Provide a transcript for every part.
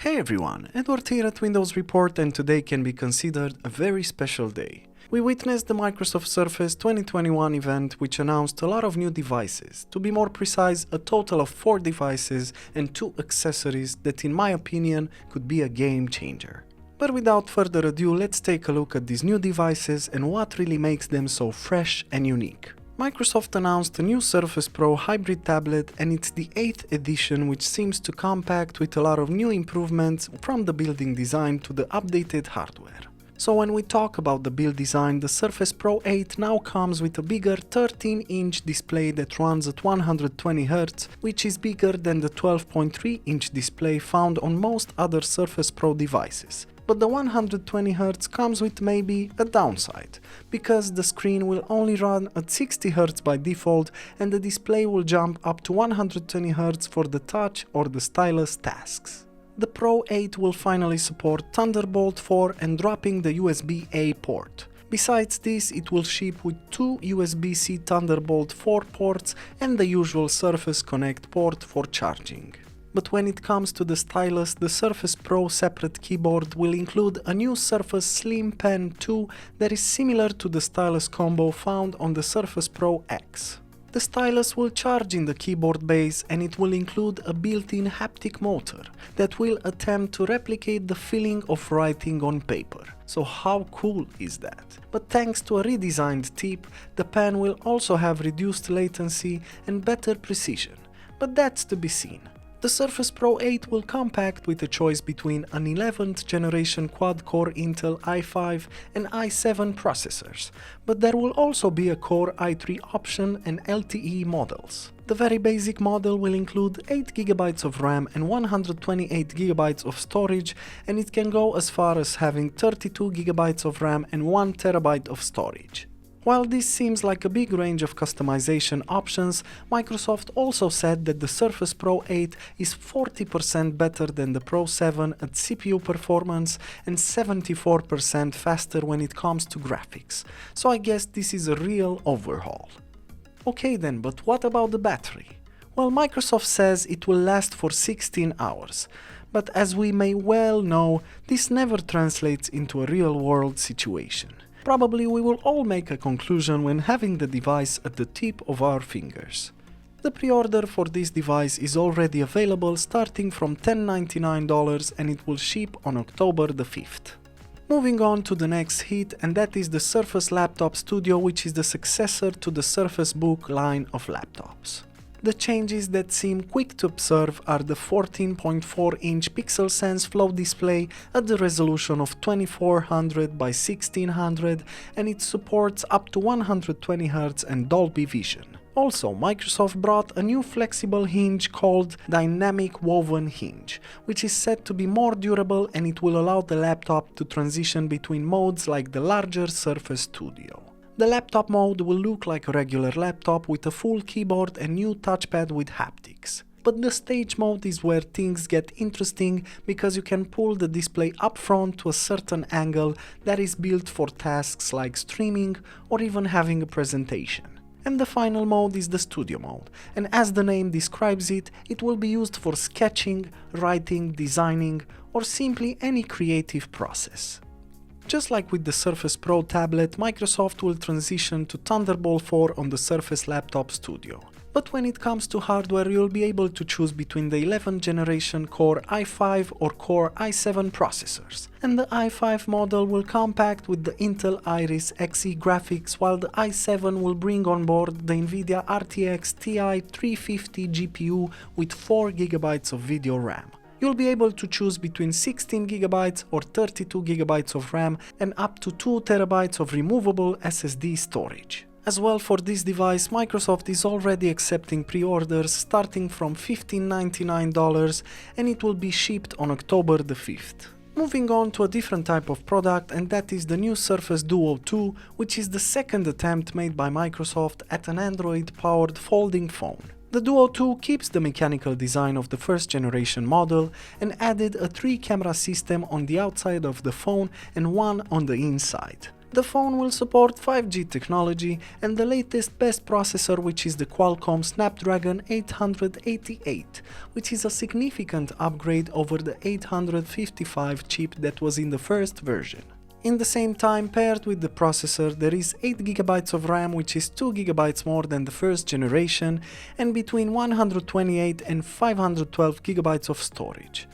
Hey everyone, Edward here at Windows Report, and today can be considered a very special day. We witnessed the Microsoft Surface 2021 event, which announced a lot of new devices. To be more precise, a total of 4 devices and 2 accessories that in my opinion could be a game changer. But without further ado, let's take a look at these new devices and what really makes them so fresh and unique. Microsoft announced a new Surface Pro hybrid tablet, and it's the 8th edition, which seems to compact with a lot of new improvements from the building design to the updated hardware. So when we talk about the build design, the Surface Pro 8 now comes with a bigger 13-inch display that runs at 120Hz, which is bigger than the 12.3-inch display found on most other Surface Pro devices. But the 120Hz comes with maybe a downside, because the screen will only run at 60Hz by default and the display will jump up to 120Hz for the touch or the stylus tasks. The Pro 8 will finally support Thunderbolt 4 and dropping the USB-A port. Besides this, it will ship with 2 USB-C Thunderbolt 4 ports and the usual Surface Connect port for charging. But when it comes to the stylus, the Surface Pro separate keyboard will include a new Surface Slim Pen 2 that is similar to the stylus combo found on the Surface Pro X. The stylus will charge in the keyboard base, and it will include a built-in haptic motor that will attempt to replicate the feeling of writing on paper. So how cool is that? But thanks to a redesigned tip, the pen will also have reduced latency and better precision. But that's to be seen. The Surface Pro 8 will compact with a choice between an 11th generation quad-core Intel i5 and i7 processors, but there will also be a Core i3 option and LTE models. The very basic model will include 8GB of RAM and 128GB of storage, and it can go as far as having 32GB of RAM and 1TB of storage. While this seems like a big range of customization options, Microsoft also said that the Surface Pro 8 is 40% better than the Pro 7 at CPU performance and 74% faster when it comes to graphics. So I guess this is a real overhaul. Okay then, but what about the battery? Well, Microsoft says it will last for 16 hours. But as we may well know, this never translates into a real-world situation. Probably we will all make a conclusion when having the device at the tip of our fingers. The pre-order for this device is already available starting from $10.99 and it will ship on October the 5th. Moving on to the next hit, and that is the Surface Laptop Studio, which is the successor to the Surface Book line of laptops. The changes that seem quick to observe are the 14.4-inch Pixel Sense Flow display at the resolution of 2400 by 1600, and it supports up to 120Hz and Dolby Vision. Also, Microsoft brought a new flexible hinge called Dynamic Woven Hinge, which is said to be more durable, and it will allow the laptop to transition between modes like the larger Surface Studio. The laptop mode will look like a regular laptop with a full keyboard and new touchpad with haptics. But the stage mode is where things get interesting, because you can pull the display up front to a certain angle that is built for tasks like streaming or even having a presentation. And the final mode is the studio mode, and as the name describes it, it will be used for sketching, writing, designing, or simply any creative process. Just like with the Surface Pro tablet, Microsoft will transition to Thunderbolt 4 on the Surface Laptop Studio. But when it comes to hardware, you'll be able to choose between the 11th generation Core i5 or Core i7 processors. And the i5 model will compact with the Intel Iris Xe graphics, while the i7 will bring on board the NVIDIA RTX Ti 350 GPU with 4GB of video RAM. You'll be able to choose between 16GB or 32GB of RAM and up to 2TB of removable SSD storage. As well, for this device, Microsoft is already accepting pre-orders starting from $15.99, and it will be shipped on October the 5th. Moving on to a different type of product, and that is the new Surface Duo 2, which is the second attempt made by Microsoft at an Android-powered folding phone. The Duo 2 keeps the mechanical design of the first generation model and added a 3-camera system on the outside of the phone and one on the inside. The phone will support 5G technology and the latest best processor, which is the Qualcomm Snapdragon 888, which is a significant upgrade over the 855 chip that was in the first version. In the same time, paired with the processor, there is 8GB of RAM, which is 2GB more than the first generation, and between 128 and 512GB of storage.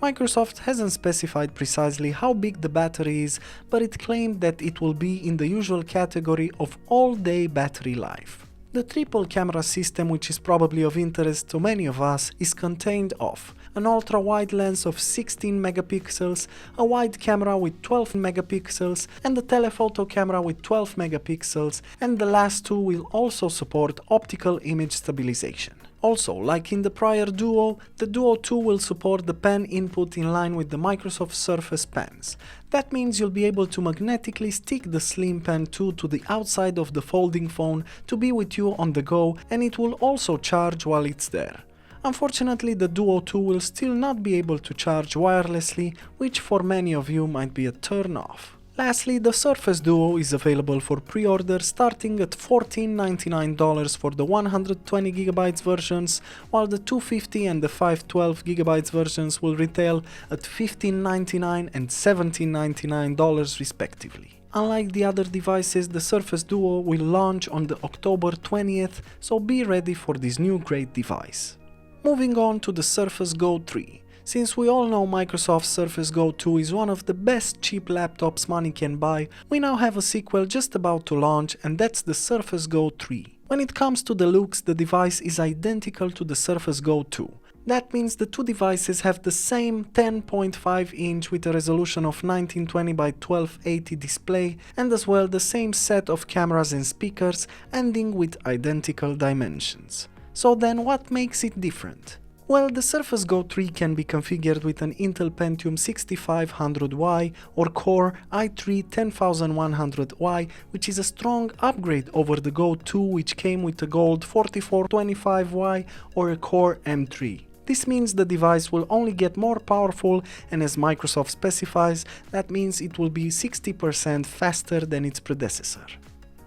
Microsoft hasn't specified precisely how big the battery is, but it claimed that it will be in the usual category of all-day battery life. The triple camera system, which is probably of interest to many of us, is contained of an ultra-wide lens of 16 megapixels, a wide camera with 12 megapixels, and a telephoto camera with 12 megapixels, and the last two will also support optical image stabilization. Also, like in the prior Duo, the Duo 2 will support the pen input in line with the Microsoft Surface pens. That means you'll be able to magnetically stick the Slim Pen 2 to the outside of the folding phone to be with you on the go, and it will also charge while it's there. Unfortunately, the Duo 2 will still not be able to charge wirelessly, which for many of you might be a turn off. Lastly, the Surface Duo is available for pre-order starting at $14.99 for the 120GB versions, while the 250 and the 512GB versions will retail at $15.99 and $17.99 respectively. Unlike the other devices, the Surface Duo will launch on the October 20th, so be ready for this new great device. Moving on to the Surface Go 3. Since we all know Microsoft's Surface Go 2 is one of the best cheap laptops money can buy, we now have a sequel just about to launch, and that's the Surface Go 3. When it comes to the looks, the device is identical to the Surface Go 2. That means the two devices have the same 10.5 inch with a resolution of 1920 by 1280 display, and as well the same set of cameras and speakers, ending with identical dimensions. So then what makes it different? Well, the Surface Go 3 can be configured with an Intel Pentium 6500Y or Core i3-10100Y, which is a strong upgrade over the Go 2, which came with a Gold 4425Y or a Core M3. This means the device will only get more powerful, and as Microsoft specifies, that means it will be 60% faster than its predecessor.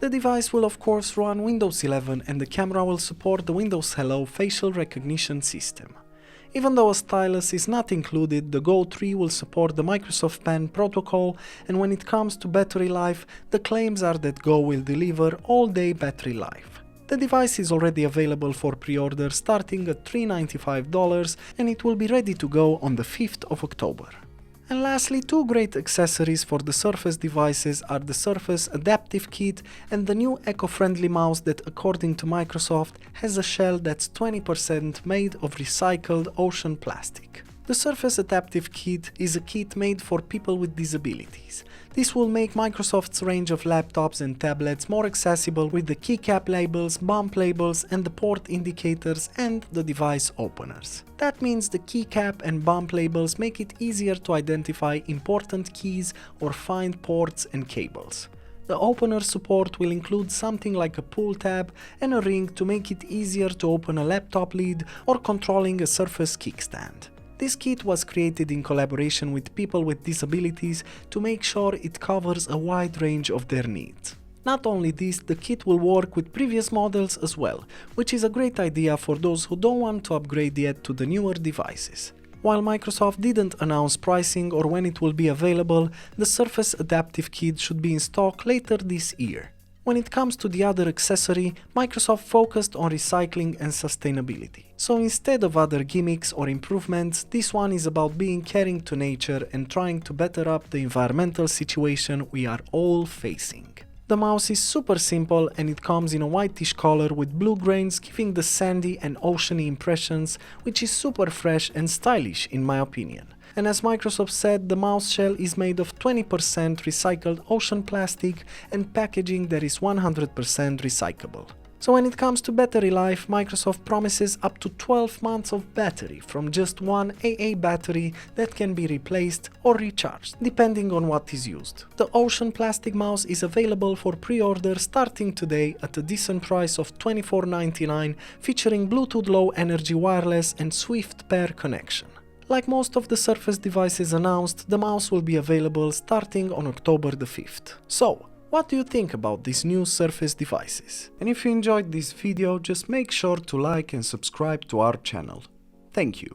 The device will of course run Windows 11, and the camera will support the Windows Hello facial recognition system. Even though a stylus is not included, the Go 3 will support the Microsoft Pen protocol, and when it comes to battery life, the claims are that Go will deliver all-day battery life. The device is already available for pre-order starting at $395, and it will be ready to go on the 5th of October. And lastly, two great accessories for the Surface devices are the Surface Adaptive Kit and the new eco-friendly mouse that, according to Microsoft, has a shell that's 20% made of recycled ocean plastic. The Surface Adaptive Kit is a kit made for people with disabilities. This will make Microsoft's range of laptops and tablets more accessible with the keycap labels, bump labels, and the port indicators and the device openers. That means the keycap and bump labels make it easier to identify important keys or find ports and cables. The opener support will include something like a pull tab and a ring to make it easier to open a laptop lid or controlling a Surface kickstand. This kit was created in collaboration with people with disabilities to make sure it covers a wide range of their needs. Not only this, the kit will work with previous models as well, which is a great idea for those who don't want to upgrade yet to the newer devices. While Microsoft didn't announce pricing or when it will be available, the Surface Adaptive Kit should be in stock later this year. When it comes to the other accessory, Microsoft focused on recycling and sustainability. So instead of other gimmicks or improvements, this one is about being caring to nature and trying to better up the environmental situation we are all facing. The mouse is super simple and it comes in a whitish color with blue grains, giving the sandy and oceany impressions, which is super fresh and stylish in my opinion. And as Microsoft said, the mouse shell is made of 20% recycled ocean plastic and packaging that is 100% recyclable. So when it comes to battery life, Microsoft promises up to 12 months of battery from just one AA battery that can be replaced or recharged, depending on what is used. The ocean plastic mouse is available for pre-order starting today at a decent price of $24.99, featuring Bluetooth Low Energy wireless and Swift pair connection. Like most of the Surface devices announced, the mouse will be available starting on October the 5th. So, What do you think about these new Surface devices? And if you enjoyed this video, just make sure to like and subscribe to our channel. Thank you.